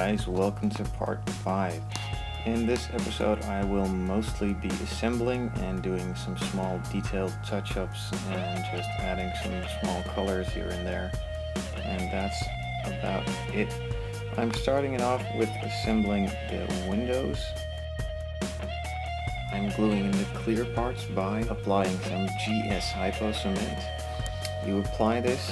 guys, welcome to part 5. In this episode I will mostly be assembling and doing some small detailed touch-ups and just adding some small colors here and there, and that's about it. I'm starting it off with assembling the windows. I'm gluing in the clear parts by applying some GS Hypo cement. You apply this,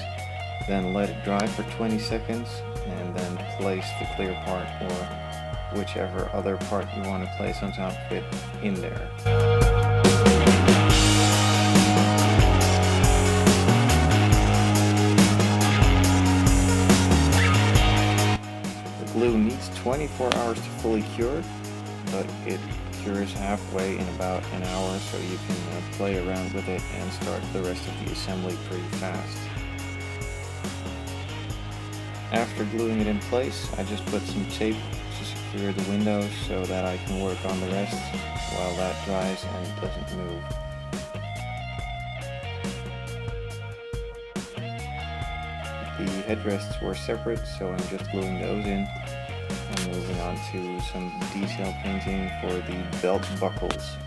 then let it dry for 20 seconds, and then place the clear part or whichever other part you want to place on top of it in there. The glue needs 24 hours to fully cure, but it cures halfway in about an hour, so you can play around with it and start the rest of the assembly pretty fast. After gluing it in place, I just put some tape to secure the windows so that I can work on the rest while that dries and it doesn't move. The headrests were separate, so I'm just gluing those in and moving on to some detail painting for the belt buckles.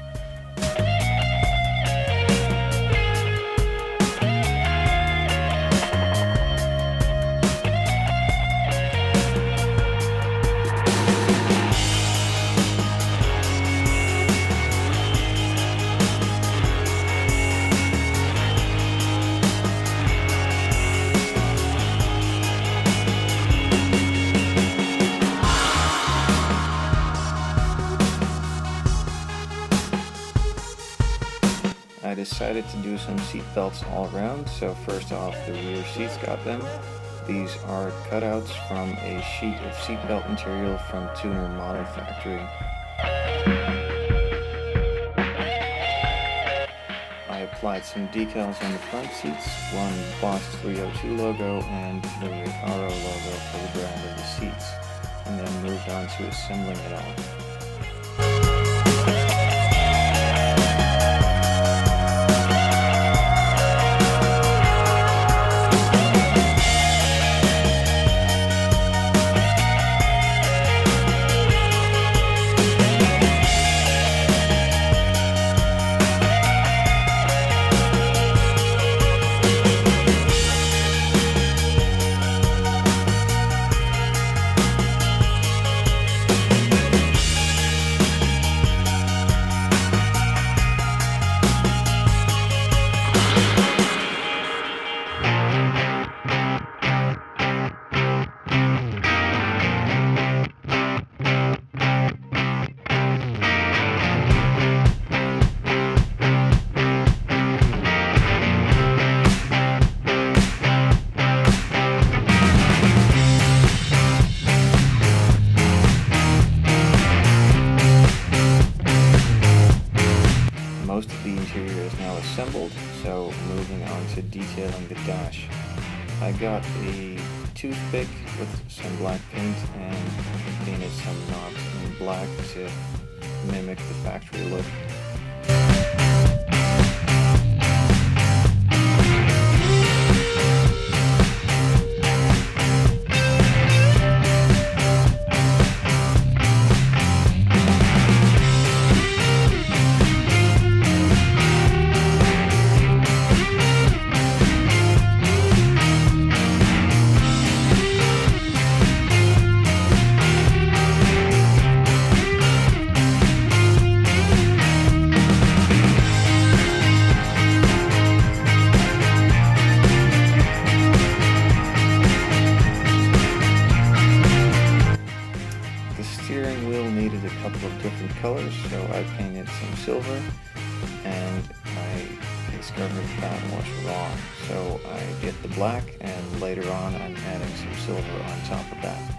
I decided to do some seat belts all around, so first off the rear seats got them. These are cutouts from a sheet of seatbelt material from Tuner Model Factory. I applied some decals on the front seats, one Boss 302 logo and the Revell logo for the brand of the seats, and then moved on to assembling it all. Most of the interior is now assembled, so moving on to detailing the dash. I got a toothpick with some black paint and painted some knobs in black to mimic the factory look. Needed a couple of different colors, so I painted some silver, and I discovered that was wrong, so I get the black, and later on I'm adding some silver on top of that.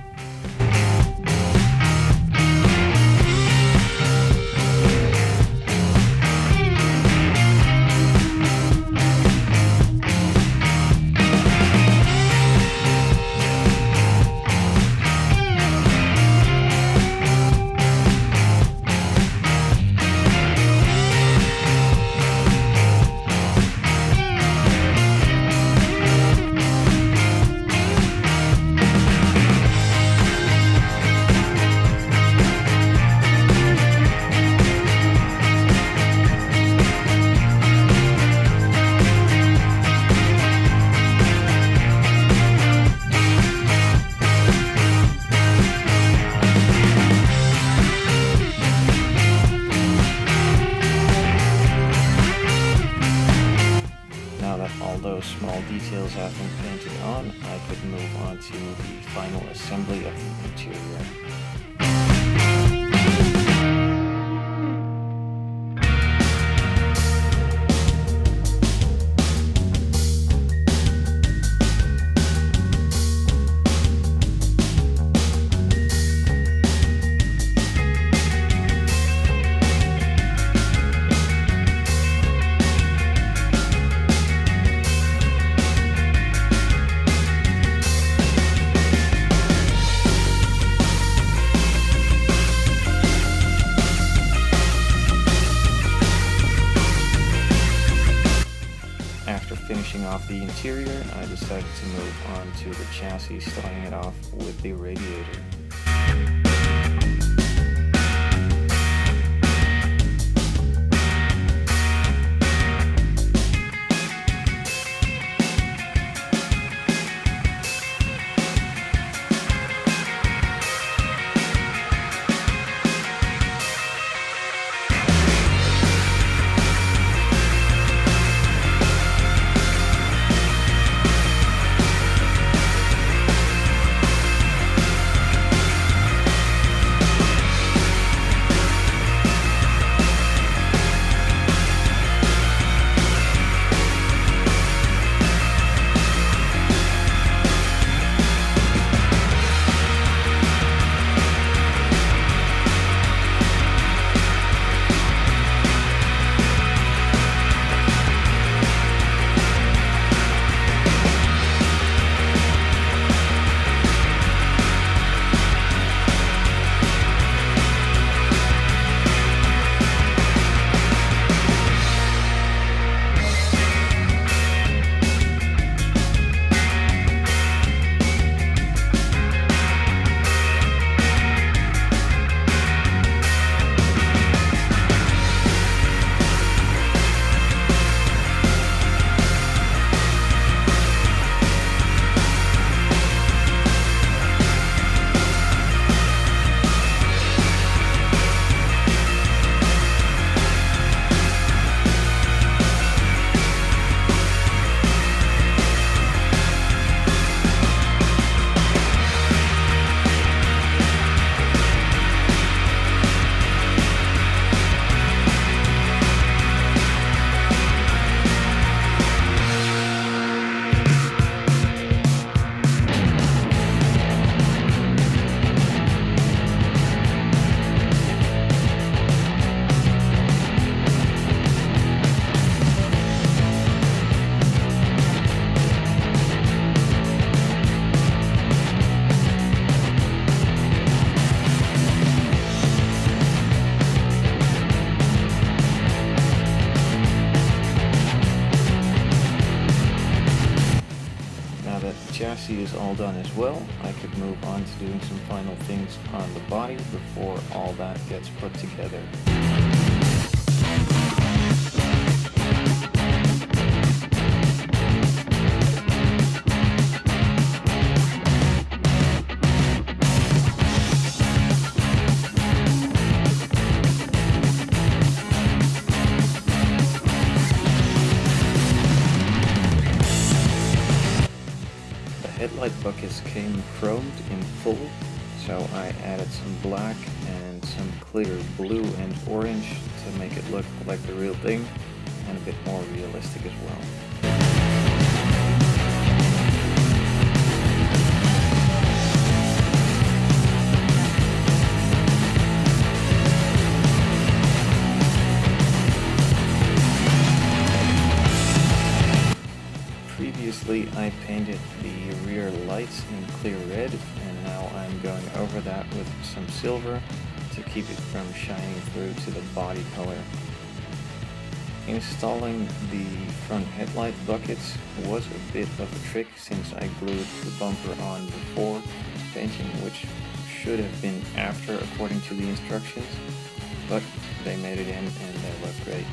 that all those small details have been painted on, I could move on to the final assembly of the interior. Finishing off the interior, I decided to move on to the chassis, starting it off with the radiator. Chassis is all done as well, I could move on to doing some final things on the body before all that gets put together. Headlight buckets came chromed in full, so I added some black and some clear blue and orange to make it look like the real thing and a bit more realistic as well. Previously I painted the rear lights in clear red, and now I'm going over that with some silver to keep it from shining through to the body color. Installing the front headlight buckets was a bit of a trick since I glued the bumper on before painting, which should have been after according to the instructions, but they made it in and they look great.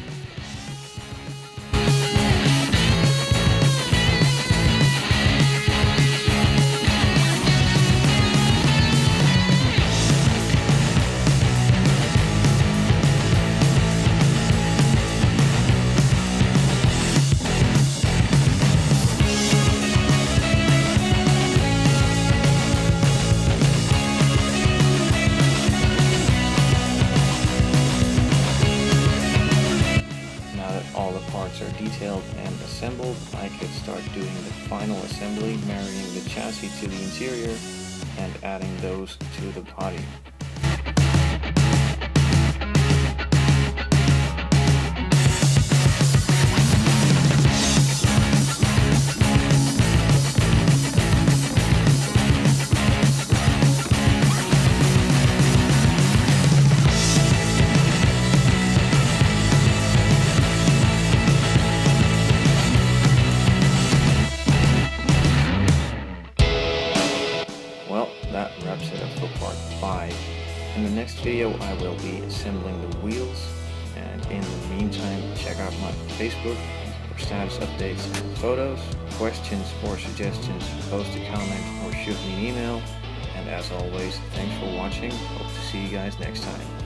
start doing the final assembly, marrying the chassis to the interior and adding those to the body. Well, that wraps it up for part 5. In the next video I will be assembling the wheels, and in the meantime check out my Facebook for status updates and photos. Questions or suggestions, post a comment or shoot me an email, and as always, thanks for watching. Hope to see you guys next time.